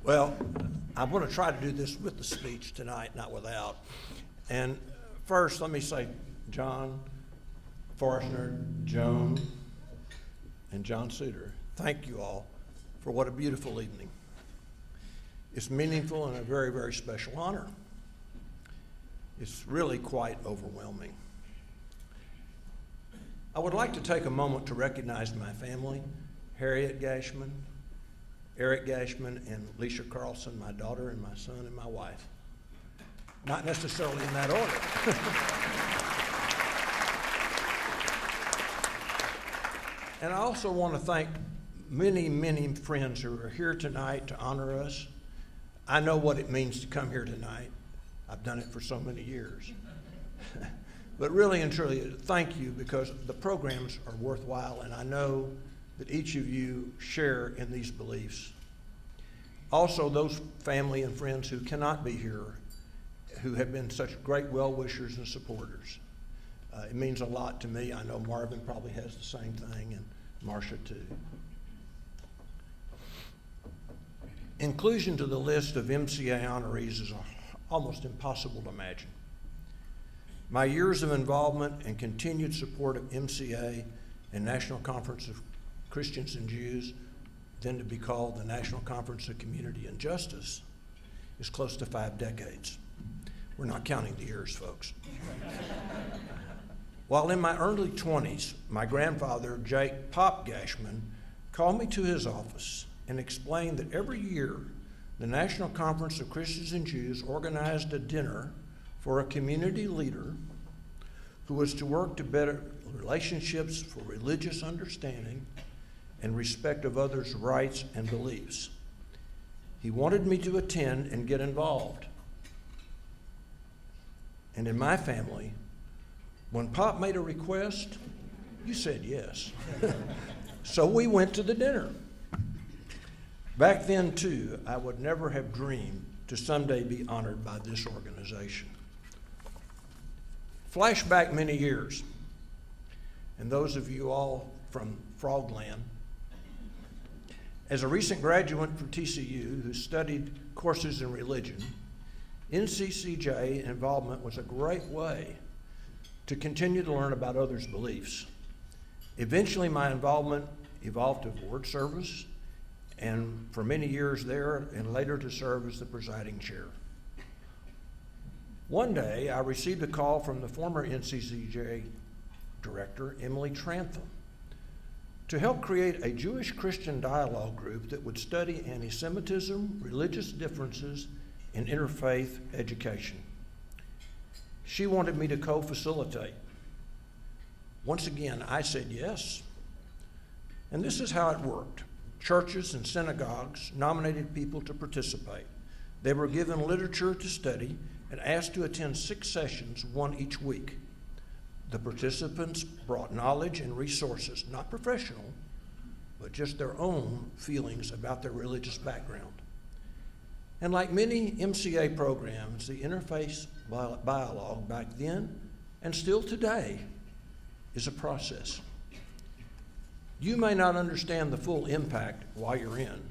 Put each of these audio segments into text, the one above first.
Well, I'm going to try to do this with the speech tonight, not without. And first, let me say, John Forstner, Joan, and John Suter, thank you all for what a beautiful evening. It's meaningful and a very, very special honor. It's really quite overwhelming. I would like to take a moment to recognize my family, Harriet Gachman, Eric Gachman, and Leisha Carlson, my daughter and my son and my wife. Not necessarily in that order. And I also want to thank many, many friends who are here tonight to honor us. I know what it means to come here tonight. I've done it for so many years. But really and truly, thank you, because the programs are worthwhile, and I know that each of you share in these beliefs. Also, those family and friends who cannot be here, who have been such great well-wishers and supporters. It means a lot to me. I know Marvin probably has the same thing, and Marcia too. Inclusion to the list of MCA honorees is almost impossible to imagine. My years of involvement and continued support of MCA and National Conference of Christians and Jews, then to be called the National Conference of Community and Justice, is close to 5 decades. We're not counting the years, folks. While in my early 20s, my grandfather, Jake Pop Gachman, called me to his office and explained that every year the National Conference of Christians and Jews organized a dinner for a community leader who was to work to better relationships for religious understanding and respect of others' rights and beliefs. He wanted me to attend and get involved. And in my family, when Pop made a request, you said yes. So we went to the dinner. Back then, too, I would never have dreamed to someday be honored by this organization. Flashback many years, and those of you all from Frogland. As a recent graduate from TCU who studied courses in religion, NCCJ involvement was a great way to continue to learn about others' beliefs. Eventually, my involvement evolved to board service, and for many years there, and later to serve as the presiding chair. One day, I received a call from the former NCCJ director, Emily Trantham, to help create a Jewish-Christian dialogue group that would study anti-Semitism, religious differences, and interfaith education. She wanted me to co-facilitate. Once again, I said yes. And this is how it worked. Churches and synagogues nominated people to participate. They were given literature to study and asked to attend 6 sessions, 1 each week. The participants brought knowledge and resources, not professional, but just their own feelings about their religious background. And like many MCA programs, the interfaith dialogue back then and still today is a process. You may not understand the full impact while you're in,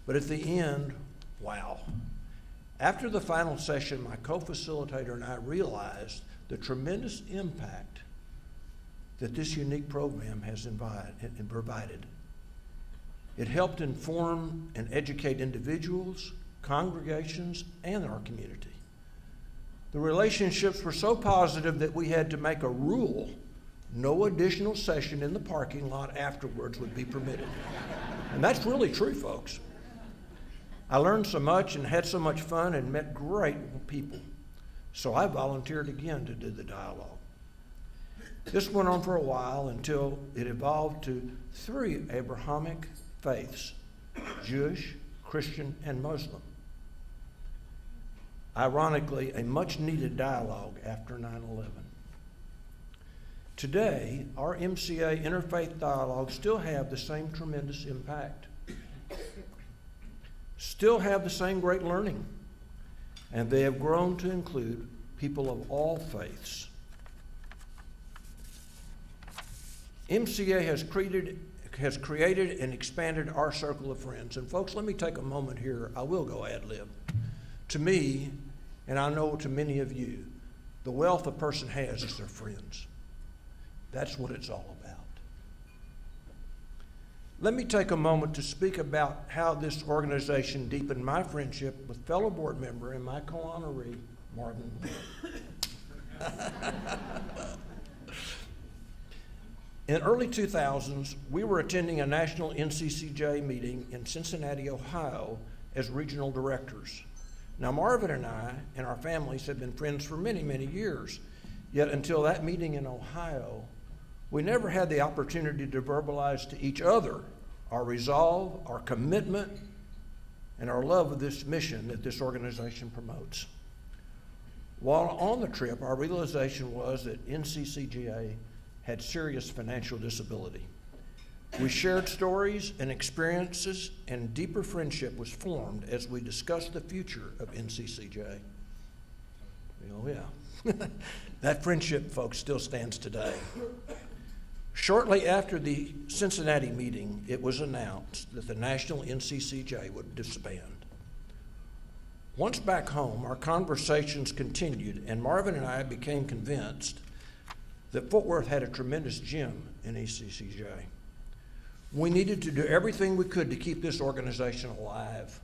but at the end, wow. After the final session, my co-facilitator and I realized the tremendous impact that this unique program has provided. It helped inform and educate individuals, congregations, and our community. The relationships were so positive that we had to make a rule: no additional session in the parking lot afterwards would be permitted. And that's really true, folks. I learned so much and had so much fun and met great people. So I volunteered again to do the dialogue. This went on for a while until it evolved to 3 Abrahamic faiths: Jewish, Christian, and Muslim. Ironically, a much-needed dialogue after 9/11. Today, our MCA interfaith dialogues still have the same tremendous impact, still have the same great learning, and they have grown to include people of all faiths. MCA has has created and expanded our circle of friends. And folks, let me take a moment here. I will go ad lib. To me, and I know to many of you, the wealth a person has is their friends. That's what it's all about. Let me take a moment to speak about how this organization deepened my friendship with fellow board member and my co-honoree, Marvin. In early 2000s, we were attending a national NCCJ meeting in Cincinnati, Ohio, as regional directors. Now, Marvin and I and our families have been friends for many, many years, yet until that meeting in Ohio, we never had the opportunity to verbalize to each other our resolve, our commitment, and our love of this mission that this organization promotes. While on the trip, our realization was that NCCGA had serious financial disability. We shared stories and experiences, and deeper friendship was formed as we discussed the future of NCCJ. Oh yeah, that friendship, folks, still stands today. Shortly after the Cincinnati meeting, it was announced that the national NCCJ would disband. Once back home, our conversations continued, and Marvin and I became convinced that Fort Worth had a tremendous gem in NCCJ. We needed to do everything we could to keep this organization alive.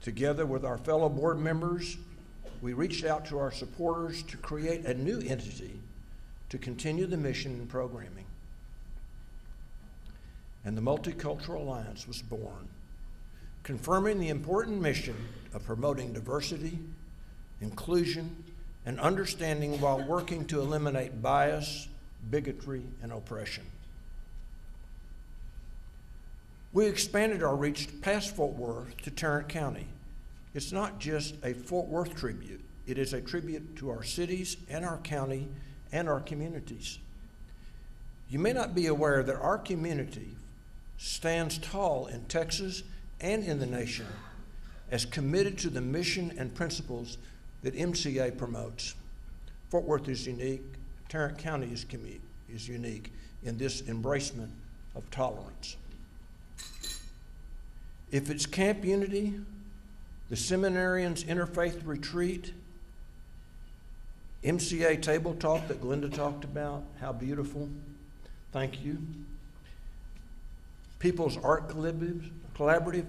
Together with our fellow board members, we reached out to our supporters to create a new entity to continue the mission and programming. And the Multicultural Alliance was born, confirming the important mission of promoting diversity, inclusion, and understanding while working to eliminate bias, bigotry, and oppression. We expanded our reach past Fort Worth to Tarrant County. It's not just a Fort Worth tribute. It is a tribute to our cities and our county and our communities. You may not be aware that our community stands tall in Texas and in the nation as committed to the mission and principles that MCA promotes. Fort Worth is unique. Tarrant County is unique in this embracement of tolerance. If it's Camp Unity, the Seminarians Interfaith Retreat, MCA Table Talk that Glenda talked about, how beautiful, thank you. People's Art Collaborative,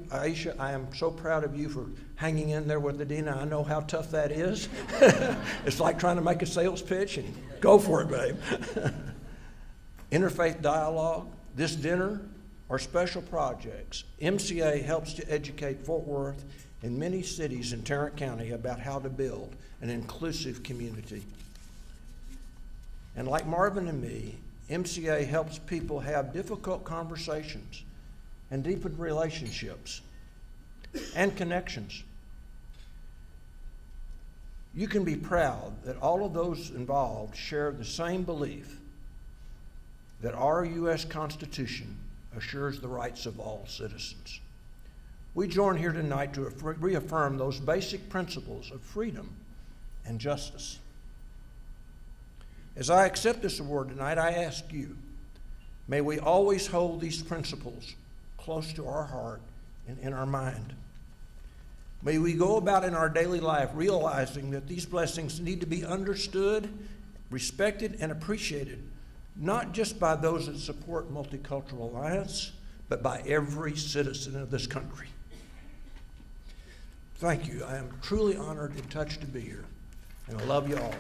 Aisha, I am so proud of you for hanging in there with Adina. I know how tough that is. It's like trying to make a sales pitch, and go for it, babe. Interfaith Dialogue, this dinner, or special projects. MCA helps to educate Fort Worth and many cities in Tarrant County about how to build an inclusive community. And like Marvin and me, MCA helps people have difficult conversations and deepen relationships and connections. You can be proud that all of those involved share the same belief that our U.S. Constitution assures the rights of all citizens. We join here tonight to reaffirm those basic principles of freedom and justice. As I accept this award tonight, I ask you, may we always hold these principles close to our heart and in our mind. May we go about in our daily life realizing that these blessings need to be understood, respected, and appreciated, not just by those that support Multicultural Alliance, but by every citizen of this country. Thank you. I am truly honored and touched to be here, and I love you all.